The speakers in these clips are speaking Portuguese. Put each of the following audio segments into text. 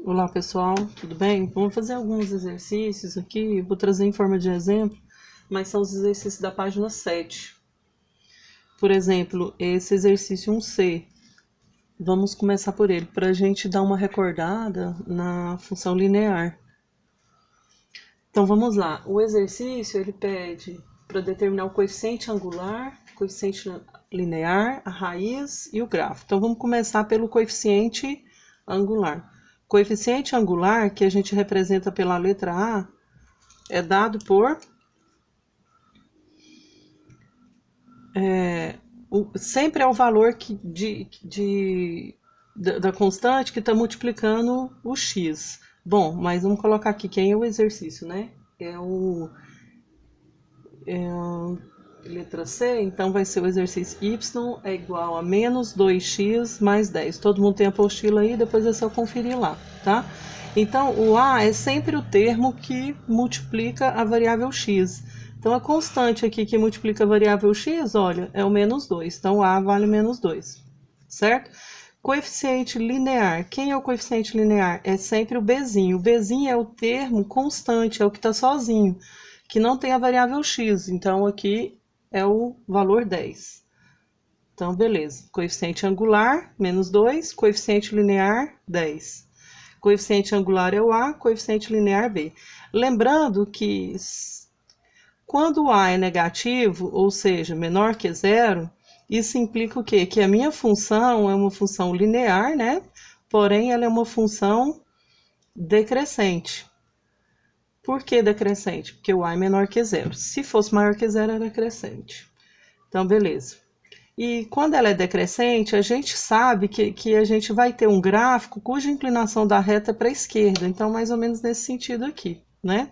Olá pessoal, tudo bem? Vamos fazer alguns exercícios aqui, vou trazer em forma de exemplo, mas são os exercícios da página 7. Por exemplo, esse exercício 1C, vamos começar por ele, para a gente dar uma recordada na função linear. Então vamos lá, o exercício ele pede para determinar o coeficiente angular, coeficiente linear, a raiz e o gráfico. Então vamos começar pelo coeficiente angular. Coeficiente angular, que a gente representa pela letra A, é dado por sempre é o valor da constante que está multiplicando o x. Bom, mas vamos colocar aqui quem é o exercício, né? Letra C, então vai ser o exercício y é igual a menos 2x mais 10. Todo mundo tem a apostila aí, depois é só conferir lá, tá? Então, o A é sempre o termo que multiplica a variável x. Então, a constante aqui que multiplica a variável x, olha, é o menos 2. Então, A vale menos 2, certo? Coeficiente linear. Quem é o coeficiente linear? É sempre o Bzinho. O Bzinho é o termo constante, é o que está sozinho, que não tem a variável x. Então, aqui é o valor 10. Então, beleza. Coeficiente angular, menos 2. Coeficiente linear, 10. Coeficiente angular é o A, coeficiente linear B. Lembrando que quando o A é negativo, ou seja, menor que zero, isso implica o quê? Que a minha função é uma função linear, né? Porém, ela é uma função decrescente. Por que decrescente? Porque o A é menor que zero. Se fosse maior que zero, era crescente. Então, beleza. E quando ela é decrescente, a gente sabe que a gente vai ter um gráfico cuja inclinação da reta é para a esquerda. Então, mais ou menos nesse sentido aqui, né?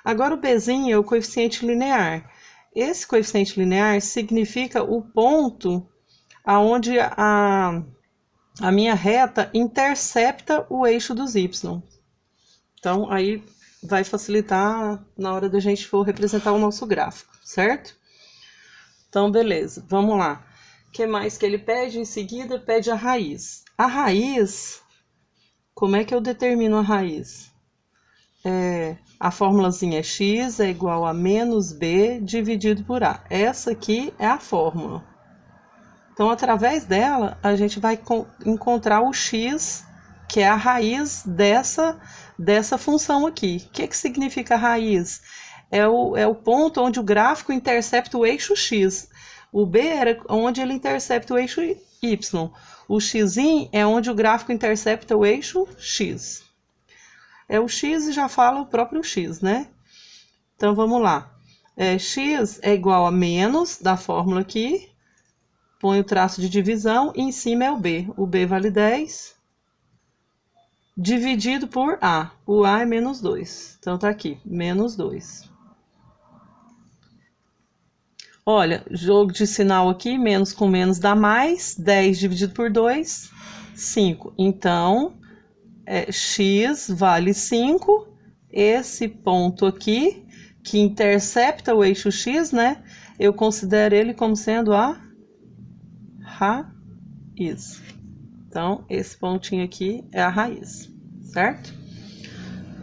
Agora, o Bzinho é o coeficiente linear. Esse coeficiente linear significa o ponto aonde a minha reta intercepta o eixo dos y. Então, aí vai facilitar na hora da gente for representar o nosso gráfico, certo? Então, beleza, vamos lá. O que mais que ele pede? Em seguida, pede a raiz. A raiz, como é que eu determino a raiz? A formulazinha x é igual a menos b dividido por a. Essa aqui é a fórmula. Então, através dela, a gente vai encontrar o x, que é a raiz dessa função aqui. O que significa a raiz? É o ponto onde o gráfico intercepta o eixo x. O b era onde ele intercepta o eixo y. O x é onde o gráfico intercepta o eixo x. O x já fala o próprio x, né? Então, vamos lá. X é igual a menos da fórmula aqui. Põe o traço de divisão e em cima é o B. O B vale 10, dividido por A. O A é menos 2. Então, tá aqui, menos 2. Olha, jogo de sinal aqui, menos com menos dá mais. 10 dividido por 2, 5. Então, x vale 5. Esse ponto aqui, que intercepta o eixo x, né? Eu considero ele como sendo a raiz. Então, esse pontinho aqui é a raiz, certo?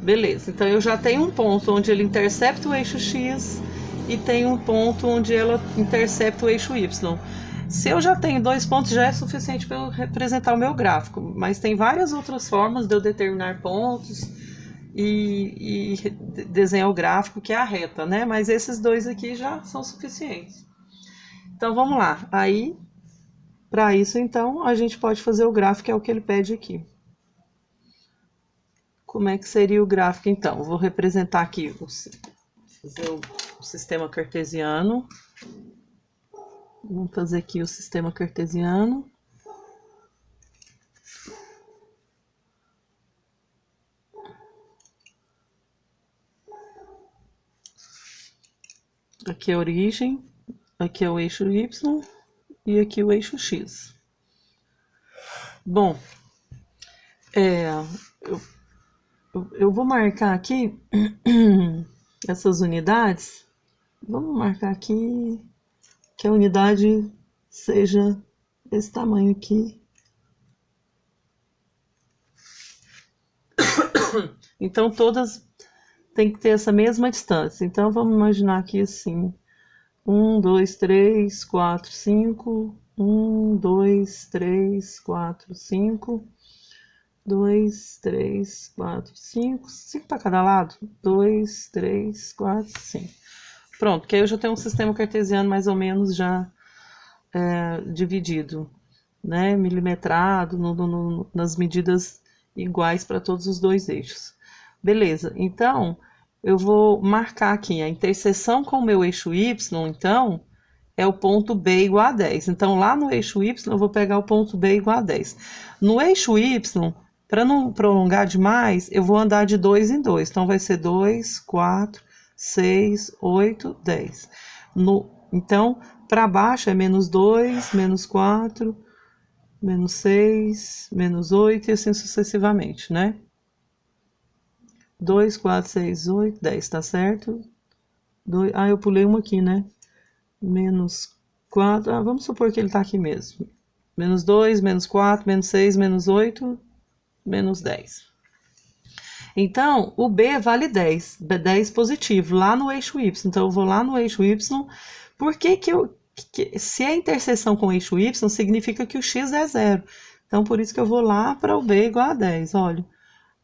Beleza, então eu já tenho um ponto onde ele intercepta o eixo x e tem um ponto onde ela intercepta o eixo y. Se eu já tenho dois pontos, já é suficiente para eu representar o meu gráfico, mas tem várias outras formas de eu determinar pontos e desenhar o gráfico, que é a reta, né? Mas esses dois aqui já são suficientes. Então, vamos lá. Aí, para isso, então, a gente pode fazer o gráfico, que é o que ele pede aqui. Como é que seria o gráfico, então? Vou representar aqui, fazer o sistema cartesiano. Vamos fazer aqui o sistema cartesiano. Aqui é a origem, aqui é o eixo y e aqui o eixo x. Bom, eu vou marcar aqui essas unidades. Vamos marcar aqui que a unidade seja esse tamanho aqui. Então, todas têm que ter essa mesma distância. Então, vamos imaginar aqui assim. 1, 2, 3, 4, 5. 1, 2, 3, 4, 5. 2, 3, 4, 5. 5 para cada lado. 2, 3, 4, 5. Pronto, que aí eu já tenho um sistema cartesiano mais ou menos já dividido, né? Milimetrado nas medidas iguais para todos os dois eixos. Beleza, então eu vou marcar aqui a interseção com o meu eixo y, então, é o ponto B igual a 10. Então, lá no eixo y, eu vou pegar o ponto B igual a 10. No eixo y, para não prolongar demais, eu vou andar de 2 em 2. Então, vai ser 2, 4, 6, 8, 10. Então, para baixo é menos 2, menos 4, menos 6, menos 8 e assim sucessivamente, né? 2, 4, 6, 8, 10, tá certo? Eu pulei uma aqui, né? Menos 4, vamos supor que ele tá aqui mesmo. Menos 2, menos 4, menos 6, menos 8, menos 10. Então, o B vale 10, 10 positivo, lá no eixo Y. Então, eu vou lá no eixo Y. Por que se é interseção com o eixo Y, significa que o x é 0. Então, por isso que eu vou lá para o B igual a 10, olha.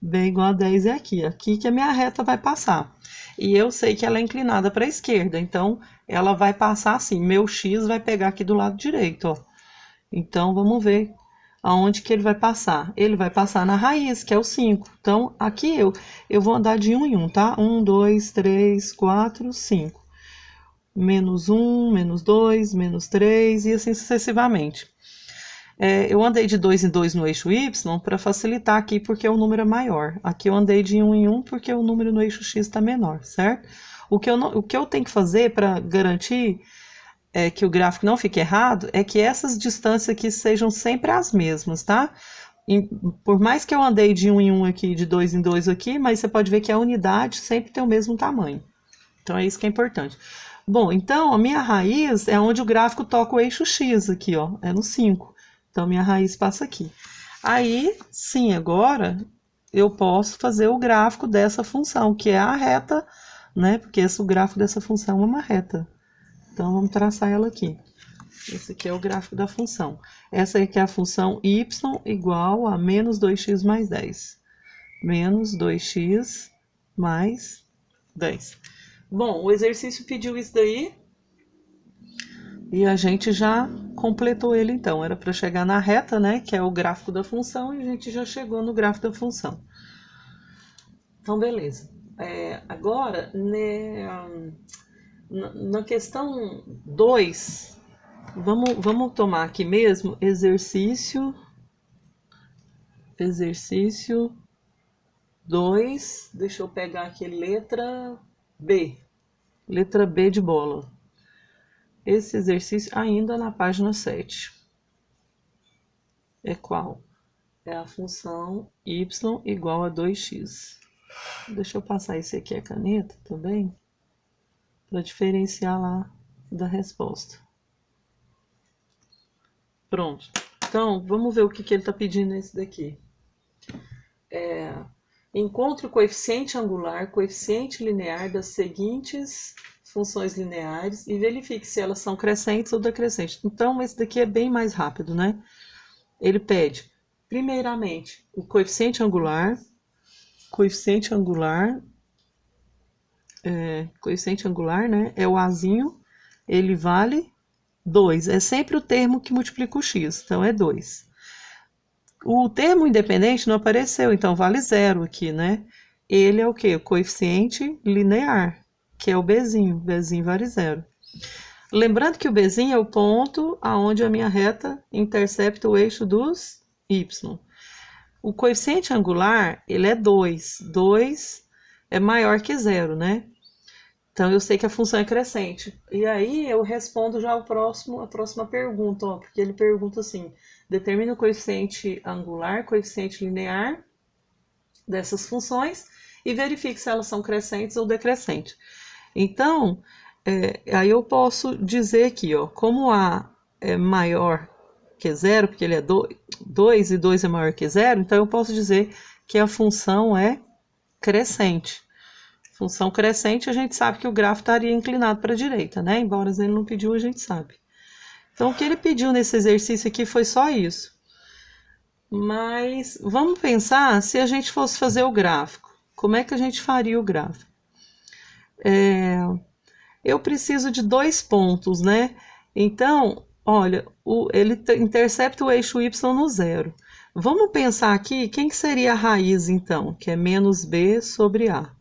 B igual a 10 é aqui que a minha reta vai passar. E eu sei que ela é inclinada para a esquerda, então ela vai passar assim, meu x vai pegar aqui do lado direito, ó. Então, vamos ver aonde que ele vai passar. Ele vai passar na raiz, que é o 5. Então, aqui eu vou andar de 1 em 1, tá? 1, 2, 3, 4, 5. Menos 1, menos 2, menos 3 e assim sucessivamente. Eu andei de 2 em 2 no eixo Y para facilitar aqui, porque o número é maior. Aqui eu andei de 1 em 1 porque o número no eixo X está menor, certo? O que eu tenho que fazer para garantir que o gráfico não fique errado é que essas distâncias aqui sejam sempre as mesmas, tá? Por mais que eu andei de 1 em 1 aqui, de 2 em 2 aqui, mas você pode ver que a unidade sempre tem o mesmo tamanho. Então, é isso que é importante. Bom, então, a minha raiz é onde o gráfico toca o eixo X aqui, ó, é no 5. Então, minha raiz passa aqui. Aí, sim, agora eu posso fazer o gráfico dessa função, que é a reta, né? Porque o gráfico dessa função é uma reta. Então, vamos traçar ela aqui. Esse aqui é o gráfico da função. Essa aqui é a função y igual a menos 2x mais 10. Menos 2x mais 10. Bom, o exercício pediu isso daí. E a gente já completou ele, então. Era para chegar na reta, né? Que é o gráfico da função. E a gente já chegou no gráfico da função. Então, beleza. Agora, na questão 2, vamos tomar aqui mesmo exercício 2. Deixa eu pegar aqui letra B. Letra B de bola. Esse exercício ainda na página 7. É qual? É a função y igual a 2x. Deixa eu passar esse aqui a caneta também, para diferenciar lá da resposta. Pronto. Então, vamos ver o que ele está pedindo nesse daqui. Encontre o coeficiente angular, coeficiente linear das seguintes funções lineares e verifique se elas são crescentes ou decrescentes. Então, esse daqui é bem mais rápido, né? Ele pede, primeiramente, o coeficiente angular. Coeficiente angular, né? É o azinho, ele vale 2. É sempre o termo que multiplica o x, então é 2. O termo independente não apareceu, então vale 0 aqui, né? Ele é o quê? O coeficiente linear, que é o bzinho. O bzinho vale 0. Lembrando que o bzinho é o ponto aonde a minha reta intercepta o eixo dos y. O coeficiente angular, ele é 2. 2 é maior que 0, né? Então, eu sei que a função é crescente. E aí, eu respondo já a próxima pergunta, ó, porque ele pergunta assim, determina o coeficiente angular, coeficiente linear dessas funções e verifique se elas são crescentes ou decrescentes. Então, aí eu posso dizer aqui, ó, como A é maior que 0, porque ele é 2 e 2 é maior que 0, então eu posso dizer que a função é crescente. Função crescente, a gente sabe que o gráfico estaria inclinado para a direita, né? Embora ele não pediu, a gente sabe. Então, o que ele pediu nesse exercício aqui foi só isso. Mas vamos pensar se a gente fosse fazer o gráfico. Como é que a gente faria o gráfico? Eu preciso de 2 pontos, né? Então, olha, ele intercepta o eixo y no zero. Vamos pensar aqui, quem que seria a raiz, então? Que é menos b sobre a.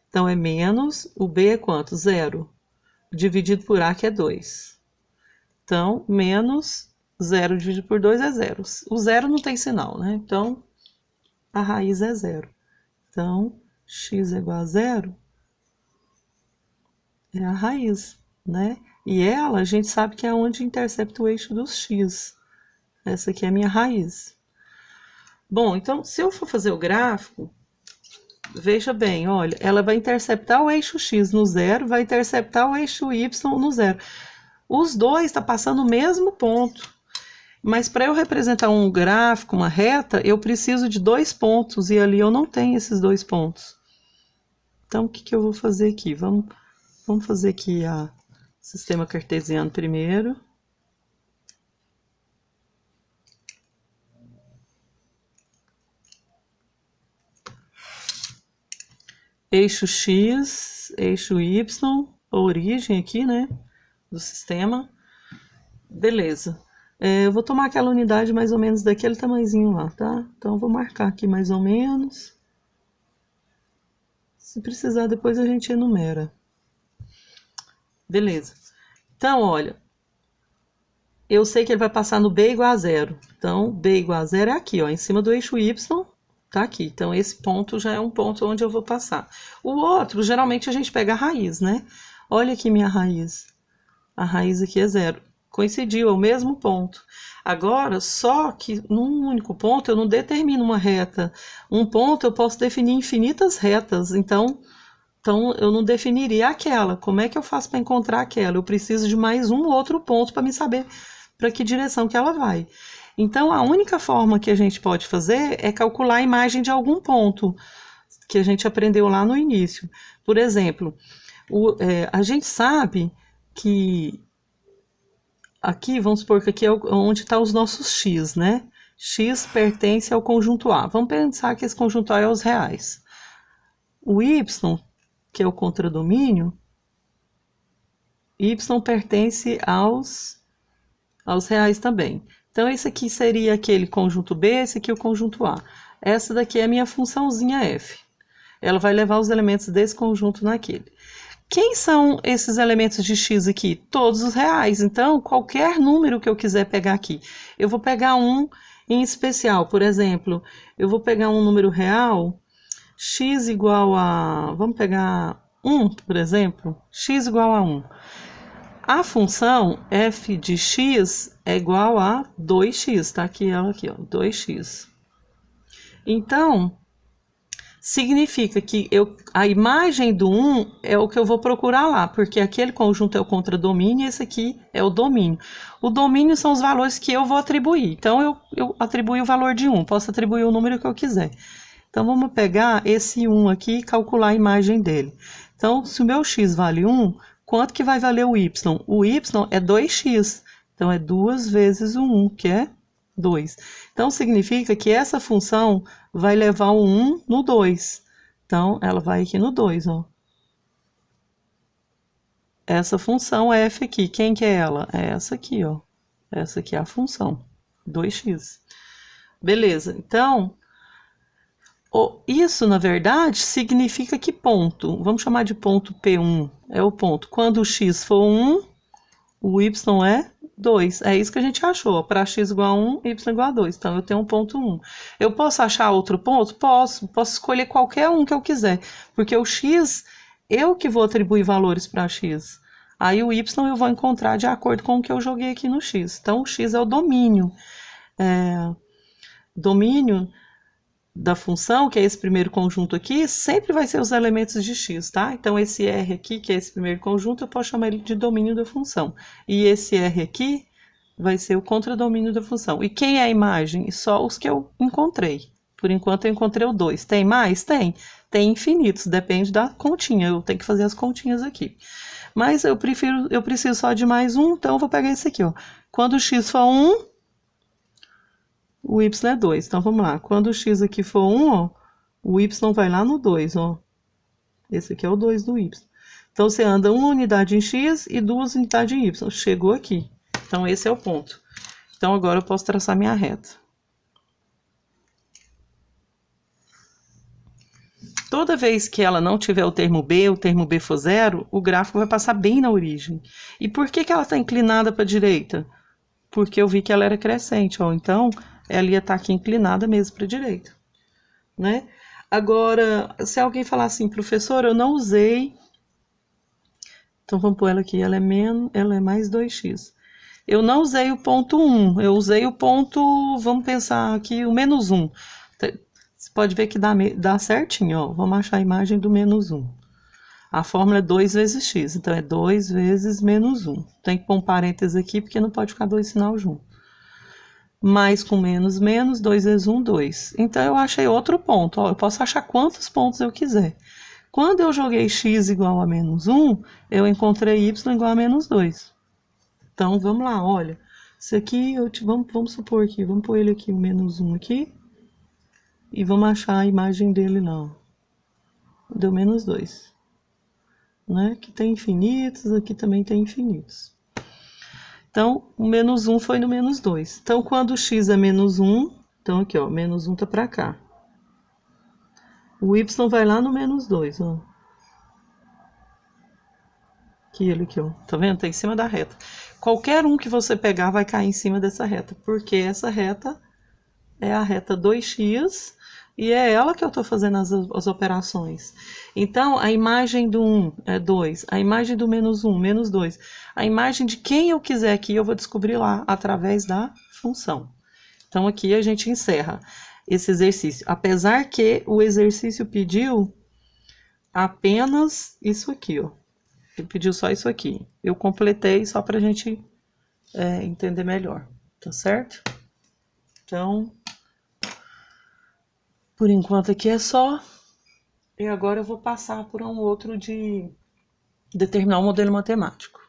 Então, é menos, o b é quanto? 0. Dividido por a, que é 2. Então, menos 0 dividido por 2 é 0. O 0 não tem sinal, né? Então, a raiz é 0. Então, x é igual a 0 é a raiz, né? E ela, a gente sabe que é onde intercepta o eixo dos x. Essa aqui é a minha raiz. Bom, então, se eu for fazer o gráfico, veja bem, olha, ela vai interceptar o eixo x no zero, vai interceptar o eixo y no zero. Os dois estão passando o mesmo ponto. Mas para eu representar um gráfico, uma reta, eu preciso de 2 pontos, e ali eu não tenho esses 2 pontos. Então, o que eu vou fazer aqui? Vamos fazer aqui o sistema cartesiano primeiro. Eixo x, eixo y, a origem aqui, né, do sistema. Beleza. Eu vou tomar aquela unidade mais ou menos daquele tamanhozinho lá, tá? Então, eu vou marcar aqui mais ou menos. Se precisar, depois a gente enumera. Beleza. Então, olha, eu sei que ele vai passar no b igual a 0. Então, b igual a 0 é aqui, ó, em cima do eixo y, tá aqui. Então, esse ponto já é um ponto onde eu vou passar. O outro, geralmente, a gente pega a raiz, né? Olha aqui minha raiz. A raiz aqui é 0. Coincidiu, é o mesmo ponto. Agora, só que num único ponto eu não determino uma reta. Um ponto eu posso definir infinitas retas. Então eu não definiria aquela. Como é que eu faço para encontrar aquela? Eu preciso de mais um outro ponto para me saber para que direção que ela vai. Então, a única forma que a gente pode fazer é calcular a imagem de algum ponto, que a gente aprendeu lá no início. Por exemplo, a gente sabe que aqui, vamos supor que aqui é onde está os nossos x, né? X pertence ao conjunto A. Vamos pensar que esse conjunto A é os reais. O y, que é o contradomínio, y pertence aos reais também. Então, esse aqui seria aquele conjunto B, esse aqui é o conjunto A. Essa daqui é a minha funçãozinha f. Ela vai levar os elementos desse conjunto naquele. Quem são esses elementos de x aqui? Todos os reais. Então, qualquer número que eu quiser pegar aqui. Eu vou pegar um em especial. Por exemplo, eu vou pegar um número real, x igual a... Vamos pegar 1, por exemplo. X igual a 1. A função f de x é igual a 2x. Tá aqui ela aqui, ó, 2x. Então, significa que a imagem do 1 é o que eu vou procurar lá, porque aquele conjunto é o contradomínio e esse aqui é o domínio. O domínio são os valores que eu vou atribuir. Então, eu atribuo o valor de 1, posso atribuir o número que eu quiser. Então, vamos pegar esse 1 aqui e calcular a imagem dele. Então, se o meu x vale 1, quanto que vai valer o y? O y é 2x, então é 2 vezes o 1, que é 2. Então, significa que essa função vai levar o 1 no 2. Então, ela vai aqui no 2, ó. Essa função f aqui, quem que é ela? É essa aqui, ó. Essa aqui é a função, 2x. Beleza, então, isso, na verdade, significa que ponto, vamos chamar de ponto P1, é o ponto. Quando o x for 1, o y é 2. É isso que a gente achou. Para x igual a 1, y igual a 2. Então, eu tenho um ponto 1. Eu posso achar outro ponto? Posso. Posso escolher qualquer um que eu quiser. Porque o x, eu que vou atribuir valores para x. Aí o y eu vou encontrar de acordo com o que eu joguei aqui no x. Então, o x é o domínio. Domínio da função, que é esse primeiro conjunto aqui, sempre vai ser os elementos de x, tá? Então, esse R aqui, que é esse primeiro conjunto, eu posso chamar ele de domínio da função. E esse R aqui vai ser o contradomínio da função. E quem é a imagem? Só os que eu encontrei, Por enquanto eu encontrei o 2. Tem mais? Tem. Tem infinitos, depende da continha. Eu tenho que fazer as continhas aqui. Mas eu preciso só de mais um, então eu vou pegar esse aqui, ó. Quando o x for 1, o y é 2. Então vamos lá. Quando o x aqui for 1, ó, o y vai lá no 2, ó. Esse aqui é o 2 do y. Então você anda uma unidade em x e 2 unidades em y. Chegou aqui. Então esse é o ponto. Então agora eu posso traçar minha reta. Toda vez que ela não tiver o termo B for 0, o gráfico vai passar bem na origem. E por que ela está inclinada para a direita? Porque eu vi que ela era crescente, ó. Então, ela ia estar aqui inclinada mesmo para a direita, né? Agora, se alguém falar assim, professor, eu não usei... Então, vamos pôr ela aqui, ela é mais 2x. Eu não usei o ponto 1, eu usei o ponto, vamos pensar aqui, o menos 1. Você pode ver que dá certinho, ó. Vamos achar a imagem do menos 1. A fórmula é 2 vezes x, então é 2 vezes menos 1. Tem que pôr um parênteses aqui, porque não pode ficar dois sinal junto. Mais com menos, 2 vezes 1, 2. Então eu achei outro ponto, ó. Eu posso achar quantos pontos eu quiser. Quando eu joguei x igual a menos 1, eu encontrei y igual a menos 2. Então vamos lá, olha. Isso aqui, vamos supor aqui, vamos pôr ele aqui, o menos 1 aqui. E vamos achar a imagem dele lá, ó. Deu menos 2. Né? Aqui tem infinitos, aqui também tem infinitos. Então, o menos 1 foi no menos 2. Então, quando o x é menos 1, então aqui, ó, menos 1 tá pra cá. O y vai lá no menos 2, ó. Aqui, ele aqui, ó. Tá vendo? Tá em cima da reta. Qualquer um que você pegar vai cair em cima dessa reta, porque essa reta é a reta 2x e é ela que eu tô fazendo as operações. Então, a imagem do 1 é 2, a imagem do menos 1, menos 2. A imagem de quem eu quiser aqui, eu vou descobrir lá, através da função. Então, aqui a gente encerra esse exercício. Apesar que o exercício pediu apenas isso aqui, ó. Ele pediu só isso aqui. Eu completei só pra gente entender melhor, tá certo? Então, por enquanto aqui é só. E agora eu vou passar por um outro de determinar o modelo matemático.